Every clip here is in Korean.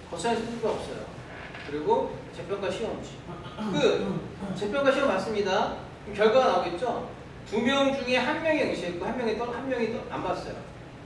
거창할 필요가 없어요. 그리고 재평가 시험지. 재평가 시험 봤습니다. 결과가 나오겠죠? 2명 중에 1명이 응시했고 1명이 안 봤어요.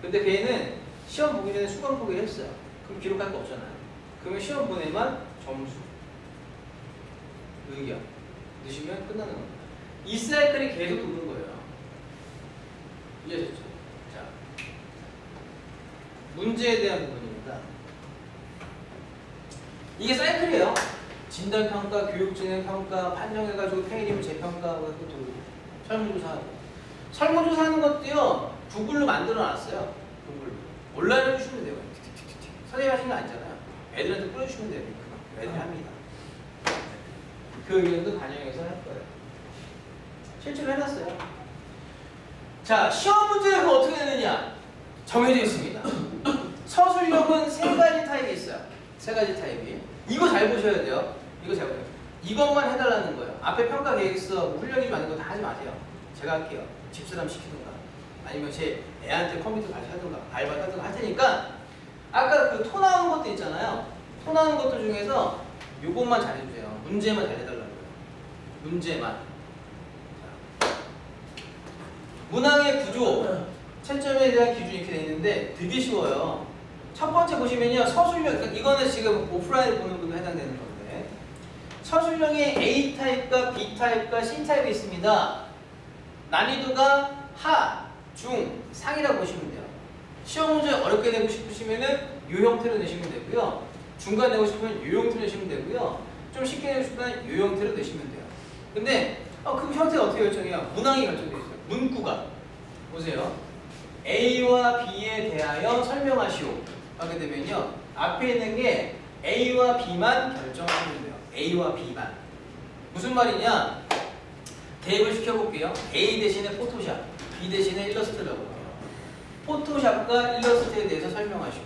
근데 걔는 시험 보기 전에 수강 포기를 했어요. 그럼 기록할 거 없잖아요. 그러면 시험 보내만 점수, 의견 넣으시면 끝나는 겁니다. 이 사이클이 계속 도는 거예요. 이해하셨죠? 자, 문제에 대한 부분입니다. 이게 사이클이에요. 진단평가, 교육진행평가, 판정해가지고 페이리면 재평가하고 돌고 설문조사하고. 설문조사하는 것도요, 구글로 만들어놨어요. 구글로. 온라인으로 해주시면 돼요. 틱틱틱틱. 선생님 하신 거 아니잖아요. 애들한테 뿌려주시면 돼요. 애들이 합니다. 그 의견도 반영해서 할 거예요. 실제로 해놨어요. 자, 시험 문제가 그거 어떻게 되느냐? 정해져 있습니다. 서술형은 3가지 타입이 있어요. 3가지 타입이. 이거 잘 보셔야 돼요. 이거 잘 보세요. 이것만 해달라는 거예요. 앞에 평가 계획서, 뭐 훈련이 좀 아닌 거 다 하지 마세요. 제가 할게요. 집사람 시키든가. 아니면 제 애한테 컴퓨터 다시 하든가. 알바 하든가 할 테니까. 아까 그 토 나오는 것도 있잖아요. 토 나오는 것들 중에서 요것만 잘해주세요. 문제만 잘해달라고요. 문제만. 문항의 구조, 채점에 대한 기준이 이렇게 되어 있는데 되게 쉬워요. 첫 번째 보시면요. 서술형, 그러니까 이거는 지금 오프라인 보는 분에 해당되는 건데 서술형에 A타입과 B타입과 C타입이 있습니다. 난이도가 하, 중, 상이라고 보시면 돼요. 시험 문제 어렵게 내고 싶으시면은 이 형태로 내시면 되고요. 중간 내고 싶으면 이 형태로 내시면 되고요. 좀 쉽게 내고 싶으면 이 형태로 내시면 돼요. 근데 그 형태가 어떻게 결정해요? 문항이 결정되어 있어요. 문구가. 보세요. A와 B에 대하여 설명하시오. 하게 되면요. 앞에 있는 게 A와 B만 결정하면 돼요. A와 B만. 무슨 말이냐? 대입을 시켜볼게요. A 대신에 포토샵, B 대신에 일러스트를 넣어볼게요. 포토샵과 일러스트에 대해서 설명하시오.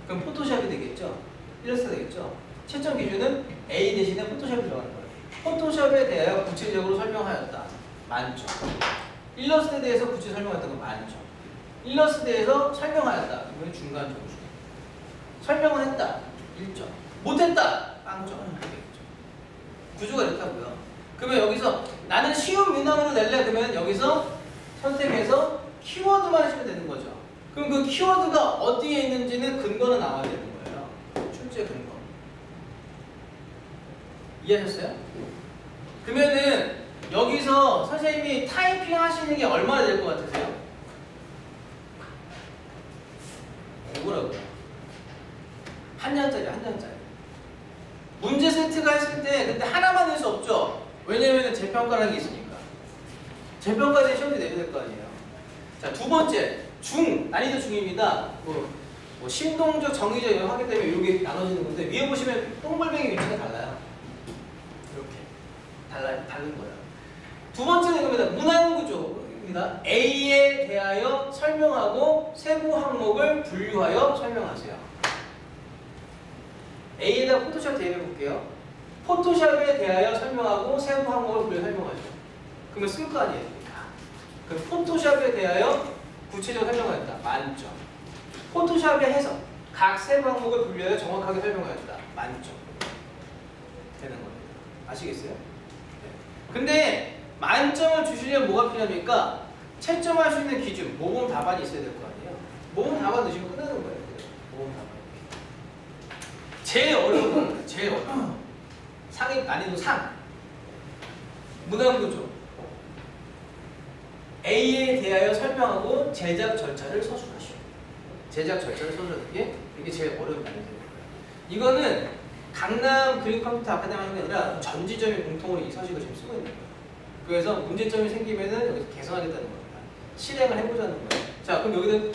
그럼 포토샵이 되겠죠? 일러스트가 되겠죠? 채점 기준은 A 대신에 포토샵을 들어가는 거예요. 포토샵에 대하여 구체적으로 설명하였다. 만점. 일러스트에 대해서 구체적으로 설명했다는 건 만점. 일러스트에 대해서 설명하였다. 이건 중간 점수. 설명을 했다. 1점. 못했다. 빵점. 구조가 이렇다고요. 그러면 여기서 나는 쉬운 문항으로 낼래. 그러면 여기서 선택해서 키워드만 하시면 되는 거죠. 그럼 그 키워드가 어디에 있는지는 근거는 나와야 되는 거예요. 출제 근거. 이해하셨어요? 그러면은 여기서 선생님이 타이핑 하시는 게 얼마나 될 것 같으세요? 뭐라고요? 한 장짜리. 문제 세트가 했을 때 근데 하나만 낼 수 없죠? 왜냐면 재평가라는 게 있으니까. 재평가된 시험지 내야 될 거 아니에요. 자, 두 번째, 난이도 중입니다. 뭐 신동적, 정의적 이런 하기 때문에 이렇게 나눠지는 건데 위에 보시면 똥볼뱅이 위치가 달라요. 이렇게 다른 거예요. 두 번째는 이겁니다. 문항구조입니다. A에 대하여 설명하고 세부 항목을 분류하여 설명하세요. A에다 포토샵 대입해 볼게요. 포토샵에 대하여 설명하고 세부 항목을 분류해 설명하죠. 그러면 쓸 거 아니에요. 그럼 포토샵에 대하여 구체적으로 설명하였다. 만점. 포토샵의 해석. 각 세부 항목을 분류하여 정확하게 설명하였다. 만점. 되는 겁니다. 아시겠어요? 네. 근데 만점을 주시려면 뭐가 필요합니까? 채점할 수 있는 기준, 모범 답안이 있어야 될 거 아니에요? 모범 답안 넣으시면 끝나는 거예요. 모범 답안. 제일 어려운 겁니다. 제일 어려운. 상위 난이도 3. 문항구조. A에 대하여 설명하고 제작 절차를 서술하시오. 제작 절차를 서술하는 게 이게 제일 어려운 난이도예요. 이거는 강남 그린컴퓨터 아카데미 하는 게 아니라 전 지점이 공통으로 이 서식을 지금 쓰고 있는 거예요. 그래서 문제점이 생기면은 여기서 개선하겠다는 겁니다. 실행을 해보자는 거예요. 자, 그럼 여기는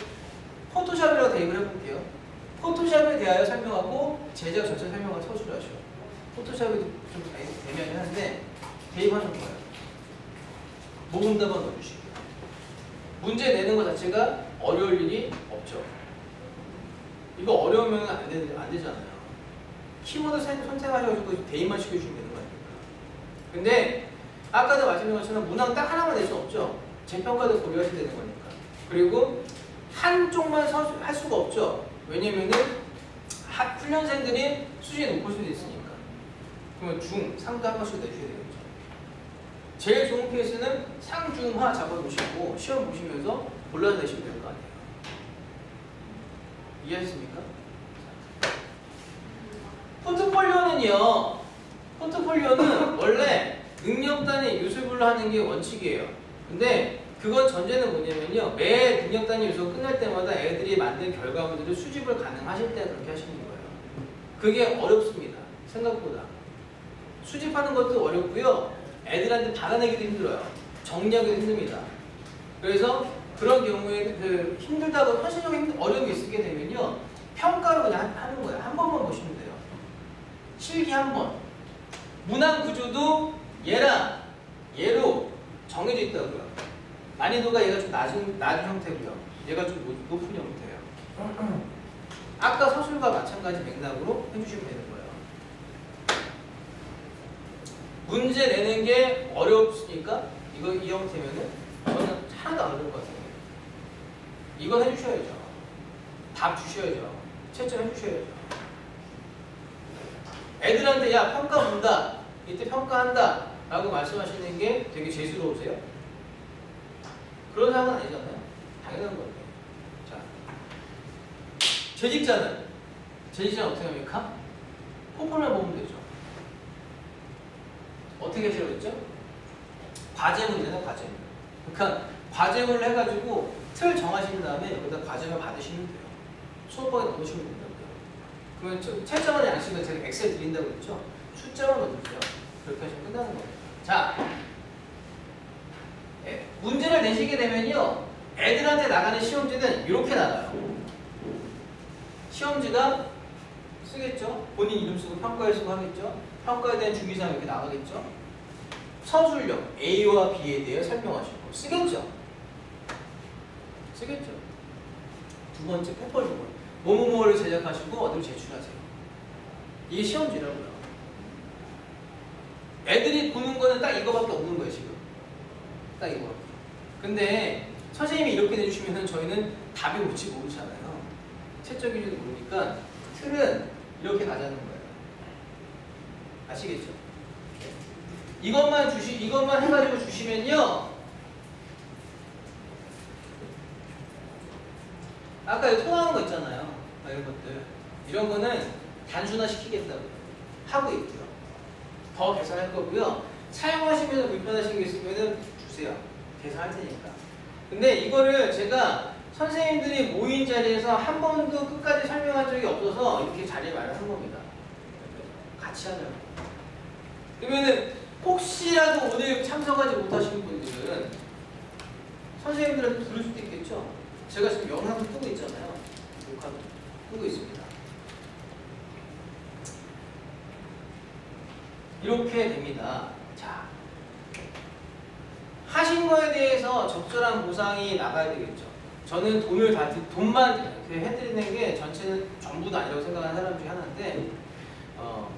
포토샵이라고 대입을 해볼게요. 포토샵에 대하여 설명하고 제작 절차 설명을 서술하시오. 포토샵이 좀 대면이 한데 대입하는 거예요. 모범 답안 넣어주시고요. 문제 내는 것 자체가 어려울 일이 없죠. 이거 어려우면 안 되잖아요. 키워드 선택하셔가지고 대입만 시켜주시면 되는 거 아닙니까? 근데 아까도 말씀드린 것처럼 문항 딱 하나만 낼 수 없죠. 재평가도 고려하셔야 되는 거니까. 그리고 한쪽만 할 수가 없죠. 왜냐면은 훈련생들이 수준이 높을 수도 있으니까. 그러면 중, 상도 한 번씩 내주셔야 되겠죠. 제일 좋은 케이스는 상, 중, 하 잡아놓으시고 시험 보시면서 골라서 내시면 될 거 아니에요. 이해하셨습니까? 포트폴리오는요. 포트폴리오는 원래 능력 단위 요소별로 하는 게 원칙이에요. 근데 그건 전제는 뭐냐면요. 매 능력 단위 요소 끝날 때마다 애들이 만든 결과물들을 수집을 가능하실 때 그렇게 하시는 거예요. 그게 어렵습니다. 생각보다. 수집하는 것도 어렵고요. 애들한테 받아내기도 힘들어요. 정리하기도 힘듭니다. 그래서 그런 경우에 그 힘들다고 현실적인 어려움이 있게 되면요. 평가로 그냥 하는 거예요. 한 번만 보시면 돼요. 실기 한 번. 문항 구조도 얘랑 얘로 정해져 있다고요. 난이도가 얘가 좀 낮은 형태고요. 얘가 좀 높은 형태예요. 아까 서술과 마찬가지 맥락으로 해주시면 되는 거예요. 문제 내는 게 어렵으니까 이 형태면은 저는 하나도 안 어려울 것 같아요. 이건 해주셔야죠. 답 주셔야죠. 채점 해주셔야죠. 애들한테 야 평가 본다. 이때 평가한다. 라고 말씀하시는 게 되게 재수로우세요? 그런 상황은 아니잖아요. 당연한 건데. 자, 재직자는 어떻게 합니까? 포폴만 보면 되죠. 어떻게 하시라고 했죠? 과제문이잖아요, 과제문. 그러니까 과제문을 해가지고 틀 정하신 다음에 여기다 과제만 받으시면 돼요. 수업방에 넣으시면 된다고요. 그러면 채점하는 양식은 제가 엑셀 드린다고 했죠? 숫자만 넣어주세요. 그렇게 하시면 끝나는 거예요. 자, 문제를 내시게 되면요. 애들한테 나가는 시험지는 이렇게 나가요. 시험지가 쓰겠죠? 본인 이름 쓰고 평가에 쓰고 하겠죠? 평가에 대한 주의사항 이렇게 나가겠죠? 서술형 A와 B에 대해 설명하시고 쓰겠죠? 쓰겠죠? 두 번째 포폴리오 뭐뭐뭐를 제작하시고 어디로 제출하세요. 이게 시험지라고요. 애들이 보는 거는 딱 이거밖에 없는 거예요 지금. 딱 이거. 근데 선생님이 이렇게 내주시면 저희는 답이 뭘지 모르잖아요. 채점 기준도 모르니까 틀은 이렇게 가자는 거예요. 아시겠죠? 이것만 해가지고 주시면요. 아까 여기 통하는 거 있잖아요. 이런 것들. 이런 거는 단순화 시키겠다고요. 하고 있고요. 더 계산할 거고요. 사용하시면서 불편하신 게 있으면 주세요. 계산할 테니까. 근데 이거를 제가 선생님들이 모인 자리에서 한 번도 끝까지 설명한 적이 없어서 이렇게 자리에 마련한 겁니다. 같이 하자고. 그러면은 혹시라도 오늘 참석하지 못하시는 분들은 선생님들한테 부를 수도 있겠죠? 제가 지금 영상도 뜨고 있잖아요. 녹화도 뜨고 있습니다. 이렇게 됩니다. 자, 하신 거에 대해서 적절한 보상이 나가야 되겠죠. 저는 돈만 해드리는 게 전체는 전부 다 아니라고 생각하는 사람 중에 하나인데,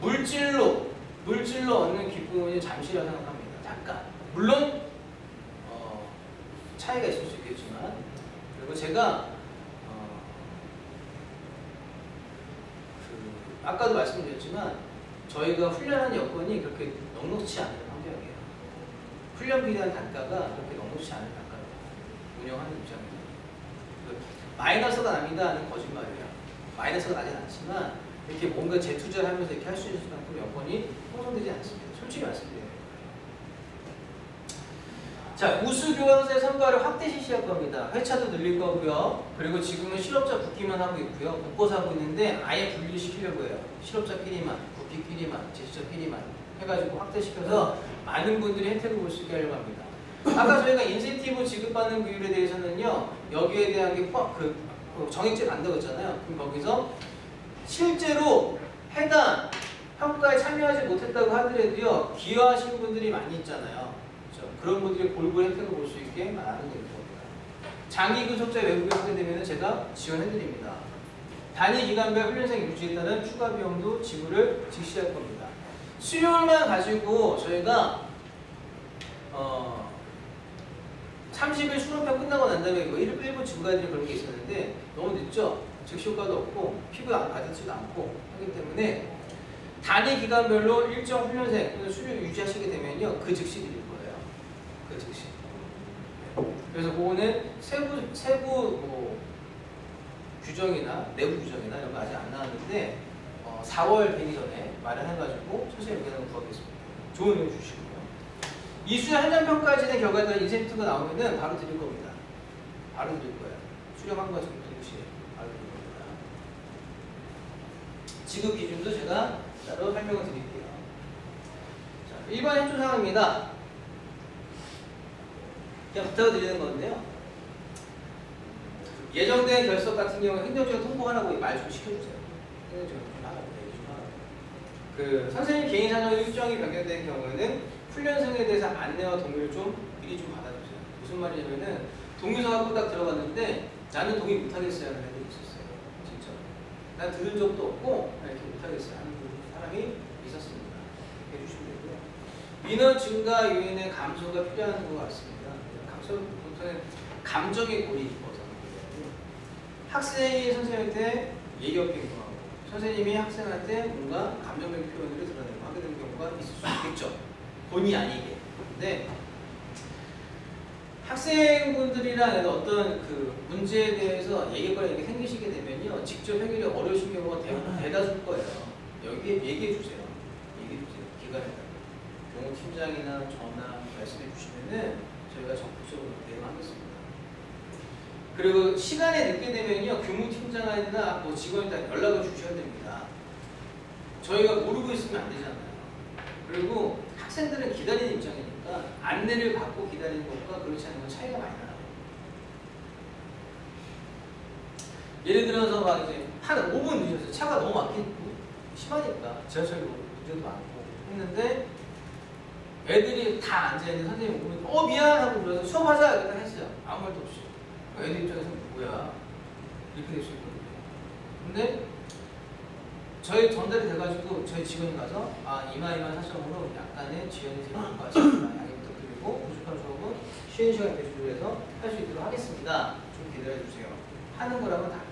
물질로 얻는 기쁨은 잠시라고 생각합니다. 잠깐. 물론 차이가 있을 수 있겠지만, 그리고 제가 아까도 말씀드렸지만 저희가 훈련하는 여건이 그렇게 넉넉치 않은 환경이에요. 훈련비에 대한 단가가 그렇게 넉넉치 않은 단가로 운영하는 입장입니다. 마이너스가 납니다는 거짓말이에요. 마이너스가 나진 않지만 이렇게 뭔가 재투자를 하면서 이렇게 할 수 있을 만큼 여건이 형성되지 않습니다. 솔직히 말씀드려요. 자, 우수교환서의 성과를 확대 실시할 겁니다. 회차도 늘릴 거고요. 그리고 지금은 실업자 붙기만 하고 있고요. 묶어서 하고 있는데 아예 분리를 시키려고 해요. 실업자끼리만, 붙기끼리만, 재수자끼리만 해가지고 확대시켜서 많은 분들이 혜택을 볼 수 있게 하려고 합니다. 아까 저희가 인센티브 지급받는 비율에 대해서는요. 여기에 대한 게 정액제 간다고 했잖아요. 그럼 거기서 실제로 해당 평가에 참여하지 못했다고 하더라도요. 기여하신 분들이 많이 있잖아요. 그렇죠? 그런 분들이 골고루 혜택을 볼 수 있게 말하는 겁니다. 장기 근속자 외국에 확대되면 제가 지원해드립니다. 단위 기간별 훈련생 유지에 따른 추가 비용도 지불을実施할 겁니다. 수요일만 가지고 저희가 30일 수능평 끝나고 난 다음에 일부 지구가들이 그런 게 있었는데 너무 늦죠? 즉시 효과도 없고 피부에 와닿지도 않고 하기 때문에 단위 기간별로 일정 훈련생 또는 수료를 유지하시게 되면요 그 즉시 드릴 거예요. 그 즉시. 그래서 그거는 세부 뭐 규정이나 내부 규정이나 이런 거 아직 안 나왔는데 4월 되기 전에 마련해가지고 선생님 의견을 구하겠습니다. 좋은 의견 주시고요. 이수의 한정 평가에 진행 결과에 따라 인센티브가 나오면은 바로 드릴 겁니다. 바로 드릴 거예요. 수령한 거 지금 동시에 바로 드릴 겁니다. 지급 기준도 제가 따로 설명을 드릴게요. 자, 1번 협조사항입니다. 그냥 부탁드리는 건데요. 예정된 결석 같은 경우 행정적으로 통보하라고 말 좀 시켜주세요. 행정적으로 좀 하라고 얘기 좀 하라고. 그 선생님 개인 사정 일정이 변경된 경우에는 훈련생에 대해서 안내와 동의를 좀 미리 좀 받아주세요. 무슨 말이냐면은 동의서가 딱 들어갔는데 나는 동의 못하겠어요 하는 애들이 있었어요. 진짜. 난 들은 적도 없고 이렇게 못하겠어요 하는 사람이 있었습니다. 해주시면 되고요. 민원 증가 요인의 감소가 필요한 것 같습니다. 보통은 감정의 골이 있어서 학생이 선생님한테 예의 없게 행동하고 선생님이 학생한테 뭔가 감정적인 표현을 드러내고 하게 되는 경우가 있을 수 있겠죠. 본의 아니게. 근데 학생분들이랑 어떤 그 문제에 대해서 얘기가 이렇게 생기시게 되면요 직접 해결이 어려우신 경우가 대다수일 거예요. 여기에 얘기해 주세요. 얘기해 주세요. 기관에다가 경호팀장이나 전화 말씀해 주시면은 저희가 적극적으로 대응하겠습니다. 그리고 시간에 늦게 되면요 교무팀장이나 뭐 직원이나 연락을 주셔야 됩니다. 저희가 모르고 있으면 안 되잖아요. 그리고 학생들은 기다리는 입장이니까 안내를 받고 기다리는 것과 그렇지 않은 건 차이가 많이 나요. 예를 들어서 막 이제 한 5분 늦어서 차가 너무 막히고 심하니까 지하철 문제도 많고 했는데 애들이 다 앉아있는 선생님이 보면 미안 하고 그래서 수업하자 이렇게 했어요. 아무 말도 없이. 애들 입장에서는 뭐야 이렇게 될 수 있거든요. 근데 저희 전달이 돼가지고 저희 직원이 가서 이만 사정으로 약간의 지연이 생긴 것 같습니다. 양해 부탁드리고 부족한 수업은 쉬는 시간 배출을 해서 할 수 있도록 하겠습니다. 좀 기다려주세요. 하는 거랑은 다르죠.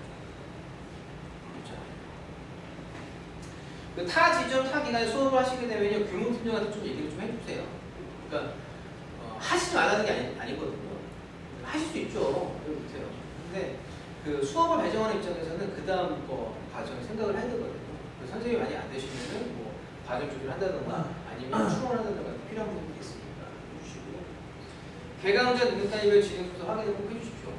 그렇죠. 타 지점, 타 기간에 수업을 하시게 되면요 교무팀장한테 좀 얘기를 좀 해주세요. 그러니까 하시지 말라는 게 아니거든요. 하실 수 있죠. 못해요. 근데 그 수업을 배정하는 입장에서는 그 다음 과정을 생각을 해야 되거든요. 선생님이 많이 안 되시면은 뭐 과정 조절을 한다던가 아니면 추론한다던가 필요한 부분이 있으니까 해주시고요. 개강자 능력 단위별 진행 순서 확인을 꼭 해주십시오.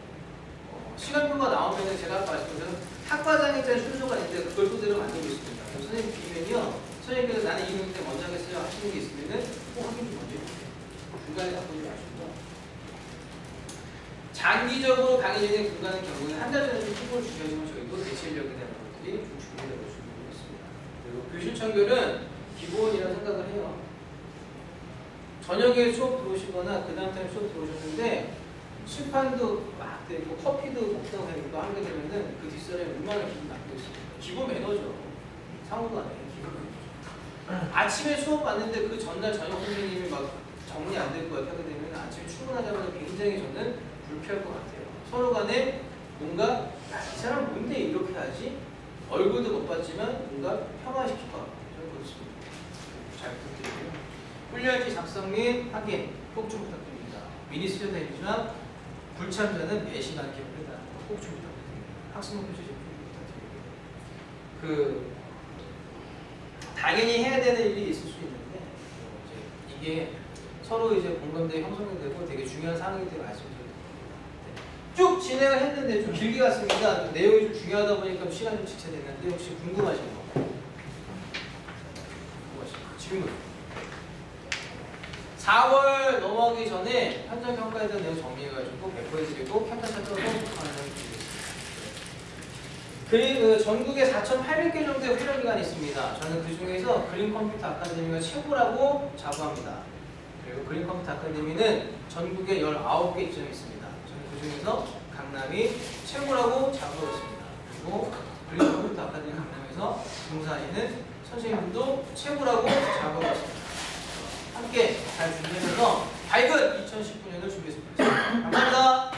시간표가 나오면은 제가 아까 말씀드린 학과장에 대한 순서가 있는데 그걸 토대로 만들고 있습니다. 선생님 드리면요, 선생님께서 나는 이 문제 먼저 하겠어요 하시는 게 있으면은 꼭 확인 좀 먼저 해주세요. 중간에 바꾸지 마시고. 장기적으로 강의 진행 불가능한 경우에는 한 달 전에 좀 팁을 주셔야지만 저희도 대체 인력에 대한 것들이 좀 준비되어 있습니다. 그리고 교실 청결은 기본이라고 생각을 해요. 저녁에 수업 들어오시거나 그 다음 타임 수업 들어오셨는데 실판도 막 되고 커피도 먹다가 되고 하게 되면은 그 뒷사람이 얼마나 기분 나쁘게 있습니다. 기본 매너죠. 상호도 안 해요. 기본 매너죠. 아침에 수업 봤는데 그 전날 저녁 선생님이 막 정리 안 될 것 같아 하게 되면 아침에 출근하자마자 굉장히 저는 불쾌할 것 같아요. 서로 간에 뭔가 이 사람 뭔데 이렇게 하지? 얼굴도 못 봤지만 뭔가 폄하시킬 것 같아요. 저는 그렇습니다. 잘 부탁드리고요. 훈련지 작성 및 확인 꼭 좀 부탁드립니다. 미리 쓰여져 있지만 불참자는 매시간 기록해다 꼭 좀 부탁드립니다. 학습 목표 제출 부탁드리고요. 당연히 해야 되는 일이 있을 수 있는데 이게 서로 이제 공감대 형성되고 되게 중요한 사항이기 때문에 말씀드립니다. 쭉 진행을 했는데 좀 길게 갔습니다. 좀 내용이 좀 중요하다 보니까 시간이 좀 지체됐는데 혹시 궁금하신 거? 질문. 4월 넘어가기 전에 현장 평가에 대한 내용 정리해가지고 배포해드리고 평가 차트로 선포하는 그리고 전국에 4,800개 정도의 훈련 기관이 있습니다. 저는 그 중에서 그린 컴퓨터 아카데미가 최고라고 자부합니다. 그리고 그린 컴퓨터 아카데미는 전국에 19개 입점이 있습니다. 저는 그 중에서 강남이 최고라고 자부하고 있습니다. 그리고 그린 컴퓨터 아카데미 강남에서 종사하는 선생님들도 최고라고 자부하고 있습니다. 함께 잘 준비해서 밝은 2019년을 준비했습니다. 감사합니다.